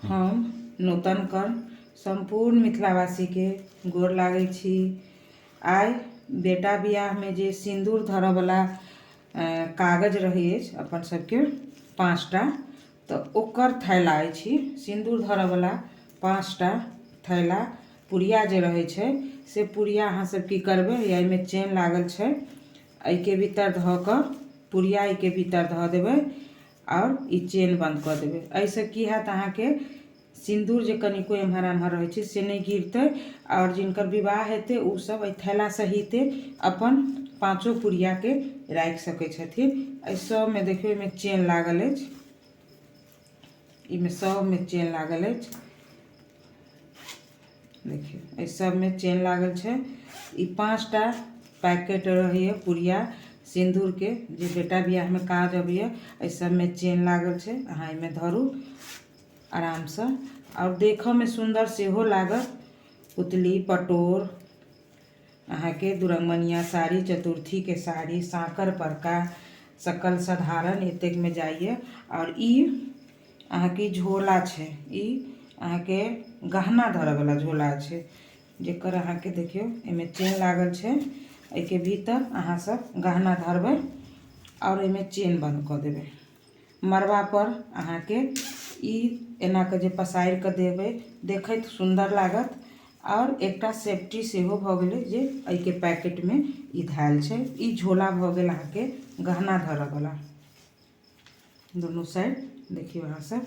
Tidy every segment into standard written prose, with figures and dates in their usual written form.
हम नूतन कर संपूर्ण मिथिलावासी के गोर लागै छी। आइ बेटा बियाह में जे सिंदूर धरऽ वाला कागज रहै अछि अपन सबके 5टा, तो ओकर थैला अछि। सिंदूर धरऽ वाला 5टा थैला पुड़िया जे रहै छै से पुड़िया अहाँ सब की करबै, या एहिमे चेन लागल छै, एहिके भीतर धऽ कऽ पुड़िया एहिके भीतर धऽ देबै और ई चेन बंद कऽ देबै। एहिसँ की हैत, अहाँके सिंदूर जे कनिको एम्हर एम्हर रहै छै से नहीं गिरतै और जिनकर विवाह हेतै उ सब एहि थैला सहिते अपन 5 पुड़िया के राखि सकै छथिन। एहि सब में देखियौ एहिमे चेन लागल अछि, इमे सब में चेन लागल अछि, देखियौ एहि सब में चेन लागल छै। ई 5टा पैकेट रहैए पुड़िया सिंदूर के जे बेटा बियाह में काज अबैए, एहि सब में चेन लागल छै। अहाँ एहिमे धरू आराम से, और देखऽ में सुंदर सेहो लागत। पुतली पटोर, अहाँ के दुरंगमनिया साड़ी, चतुर्थी के साड़ी, साकर परका, सकल साधारण एतेक में जाइए। और ई अहाँ के झोला छै, ई अहाँ के गहना धरऽ वाला झोला छै, जेकर अहाँ के देखियौ एमे चेन लागल छै। एके भीतर अहाँ सब गहना धरबै और एमे चेन बंद कऽ देबै। मरबा पर अहाँ के ई एना के जे पसारि के देबै, देखैत सुंदर लागत और एकटा सेफ्टी सेहो भऽ गेलै जे एहि के पैकेट में ई धैल छै। ई झोला भऽ गेल अहाँ के गहना धरऽ वाला, दुनू साइड देखियौ अहाँ सब।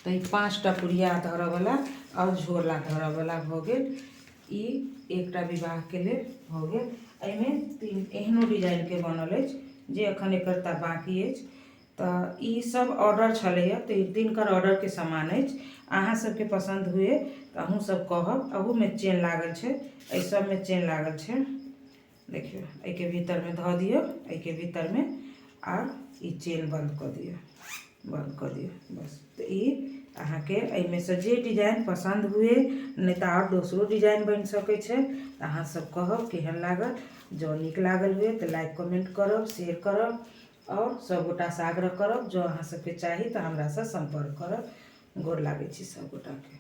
तो ई 5टा पुड़िया धरऽ वाला और झोला धरऽ वाला भऽ गेल। ई एकटा विवाह के लेल भऽ गेल। एहिमे 3 एहनो डिजाइन के बनल अछि जे अखन एकरता बाकी अछि। तऽ ई सब ऑर्डर छलैए, तो 3 ऑर्डर के सामान अछि। अहाँ सबके पसंद हुए तऽ अहूँ सब कहब। अहू में चेन लागल छै, एहि सब में चेन लागल छै, देखियौ एहिके भीतर में धऽ दियौ, एहिके भीतर में और ई चेन बंद कऽ दियौ, बंद कऽ दियौ बस। तो ई अहाँ के एहिमे से जे डिजाइन पसंद हुए, नहीं तो और दोसरो डिजाइन बन सकै छै। अहाँ सब कहब केहन लागल। जँ नीक लागल हुए तो लाइक कमेंट करब, शेयर करब और सब गोटा से आग्रह करब जँ अहाँ सबके चाही तो हमरा से संपर्क करब। गोर लागै छी सब गोटा के।